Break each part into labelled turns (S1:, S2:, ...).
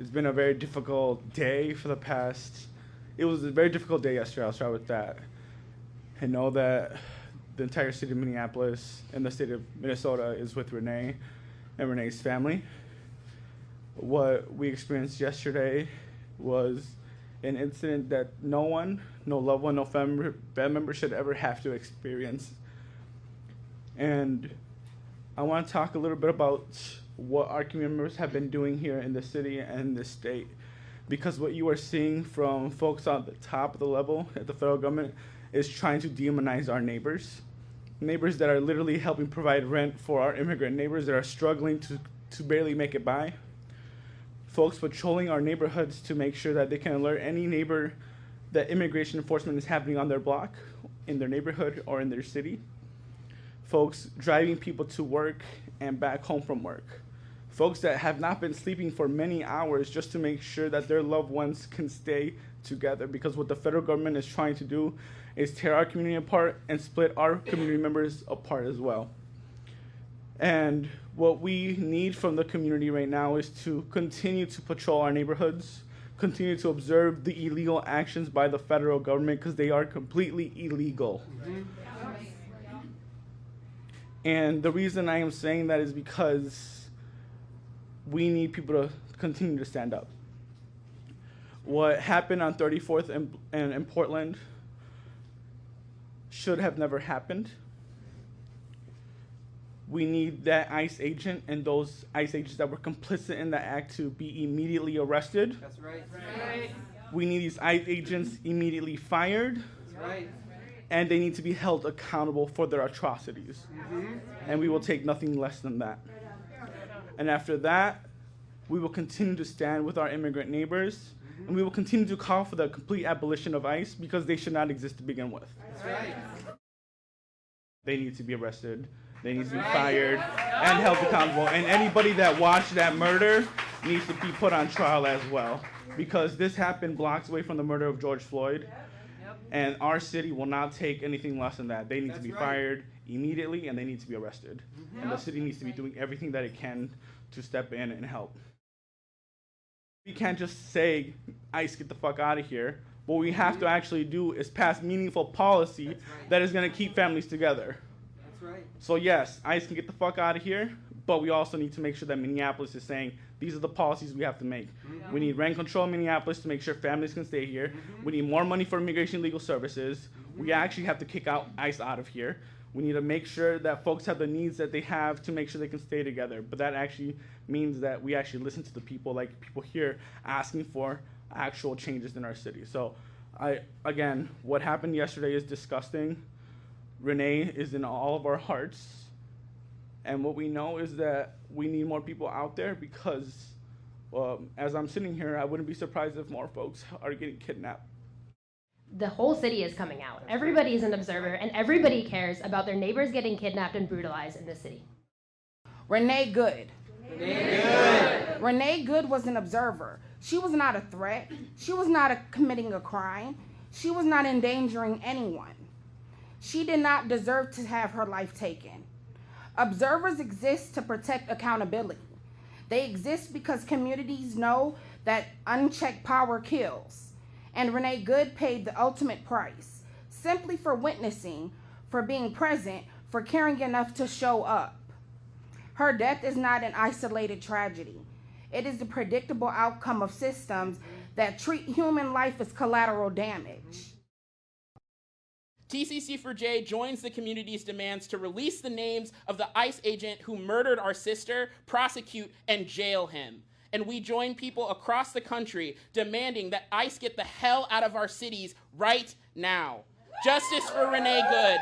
S1: It's been a very difficult day for the past. It was a very difficult day yesterday. I'll start with that. I know that the entire city of Minneapolis and the state of Minnesota is with Renee and Renee's family. What we experienced yesterday was an incident that no one, no loved one, no family member should ever have to experience. And I want to talk a little bit about what our community members have been doing here in the city and the state. Because what you are seeing from folks on the top of the level at the federal government is trying to demonize our neighbors. Neighbors that are literally helping provide rent for our immigrant neighbors that are struggling to barely make it by. Folks patrolling our neighborhoods to make sure that they can alert any neighbor that immigration enforcement is happening on their block, in their neighborhood, or in their city. Folks driving people to work and back home from work. Folks that have not been sleeping for many hours just to make sure that their loved ones can stay together, because what the federal government is trying to do is tear our community apart and split our community members apart as well. And what we need from the community right now is to continue to patrol our neighborhoods, continue to observe the illegal actions by the federal government, because they are completely illegal. Mm-hmm. And the reason I am saying that is because we need people to continue to stand up. What happened on 34th and in Portland should have never happened. We need that ICE agent and those ICE agents that were complicit in that act to be immediately arrested.
S2: That's right. Right.
S1: We need these ICE agents immediately fired.
S2: That's right.
S1: And they need to be held accountable for their atrocities. Mm-hmm. And we will take nothing less than that. And after that, we will continue to stand with our immigrant neighbors, mm-hmm. and we will continue to call for the complete abolition of ICE, because they should not exist to begin with.
S2: That's right.
S1: They need to be arrested. They need to be fired and held accountable. And anybody that watched that murder needs to be put on trial as well, because this happened blocks away from the murder of George Floyd. And our city will not take anything less than that. They need to be fired immediately, and they need to be arrested. Mm-hmm. And the city needs to be doing everything that it can to step in and help. We can't just say, ICE, get the fuck out of here. What we have to actually do is pass meaningful policy that is going to keep families together.
S2: That's right.
S1: So yes, ICE can get the fuck out of here, but we also need to make sure that Minneapolis is saying, these are the policies we have to make. Mm-hmm. We need rent control in Minneapolis to make sure families can stay here. Mm-hmm. We need more money for immigration legal services. Mm-hmm. We actually have to kick out ICE out of here. We need to make sure that folks have the needs that they have to make sure they can stay together. But that actually means that we actually listen to the people, like people here, asking for actual changes in our city. So again, what happened yesterday is disgusting. Renee is in all of our hearts. And what we know is that we need more people out there, because as I'm sitting here, I wouldn't be surprised if more folks are getting kidnapped.
S3: The whole city is coming out. Everybody is an observer, and everybody cares about their neighbors getting kidnapped and brutalized in this city.
S4: Renee Good.
S2: Renee Good.
S4: Renee Good was an observer. She was not a threat. She was not committing a crime. She was not endangering anyone. She did not deserve to have her life taken. Observers exist to protect accountability. They exist because communities know that unchecked power kills. And Renee Good paid the ultimate price, simply for witnessing, for being present, for caring enough to show up. Her death is not an isolated tragedy. It is the predictable outcome of systems that treat human life as collateral damage.
S5: TCC4J joins the community's demands to release the names of the ICE agent who murdered our sister, prosecute, and jail him. And we join people across the country demanding that ICE get the hell out of our cities right now. Justice for Renee Good.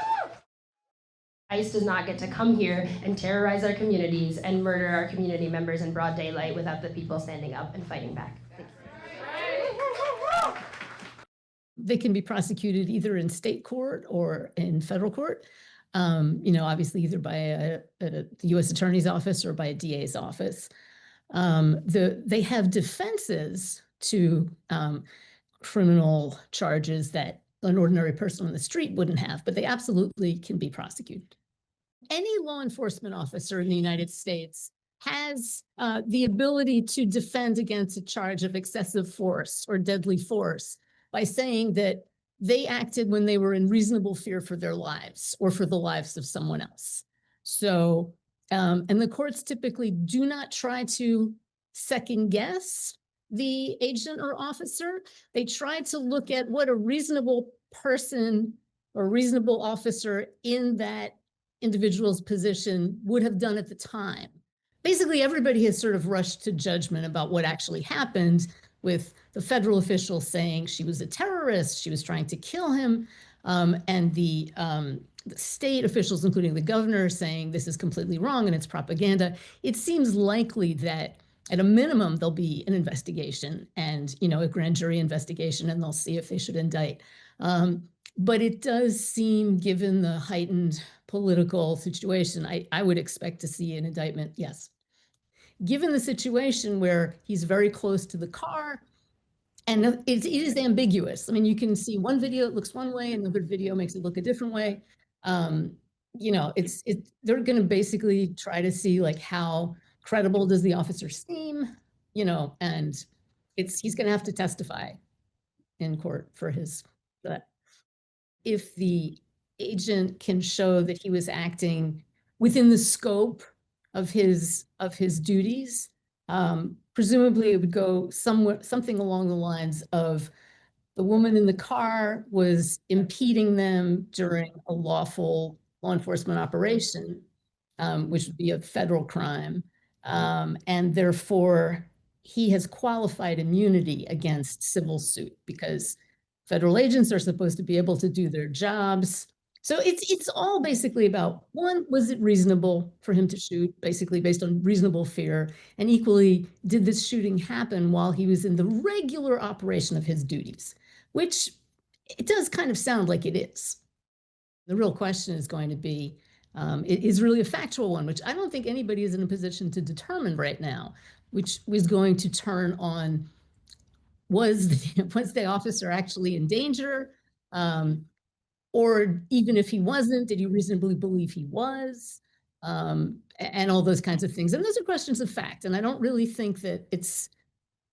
S3: ICE does not get to come here and terrorize our communities and murder our community members in broad daylight without the people standing up and fighting back.
S6: They can be prosecuted either in state court or in federal court, obviously either by the U.S. Attorney's Office or by a DA's office. They have defenses to criminal charges that an ordinary person on the street wouldn't have, but they absolutely can be prosecuted. Any law enforcement officer in the United States has the ability to defend against a charge of excessive force or deadly force by saying that they acted when they were in reasonable fear for their lives or for the lives of someone else. So, and the courts typically do not try to second guess the agent or officer. They try to look at what a reasonable person or reasonable officer in that individual's position would have done at the time. Basically, everybody has sort of rushed to judgment about what actually happened, with the federal officials saying she was a terrorist, she was trying to kill him, and the state officials, including the governor, saying this is completely wrong and it's propaganda. It seems likely that at a minimum, there'll be an investigation and, a grand jury investigation, and they'll see if they should indict. But it does seem, given the heightened political situation, I would expect to see an indictment, yes. Given the situation where he's very close to the car, and it is ambiguous. I mean, you can see one video, it looks one way, another video makes it look a different way. They're going to basically try to see like how credible does the officer seem, and he's going to have to testify in court for his. But if the agent can show that he was acting within the scope of his duties, presumably it would go something along the lines of the woman in the car was impeding them during a lawful law enforcement operation, which would be a federal crime, and therefore he has qualified immunity against civil suit because federal agents are supposed to be able to do their jobs. So it's all basically about, one, was it reasonable for him to shoot, basically based on reasonable fear? And equally, did this shooting happen while he was in the regular operation of his duties? Which it does kind of sound like it is. The real question is going to be, it is really a factual one, which I don't think anybody is in a position to determine right now, which was going to turn on, was the officer actually in danger? Or even if he wasn't, did he reasonably believe he was? And all those kinds of things. And those are questions of fact. And I don't really think that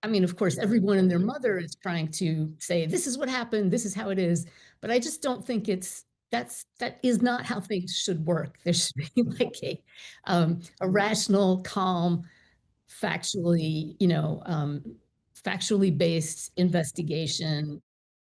S6: of course, everyone and their mother is trying to say, this is what happened, this is how it is. But I just don't think that is not how things should work. There should be like a rational, calm, factually based investigation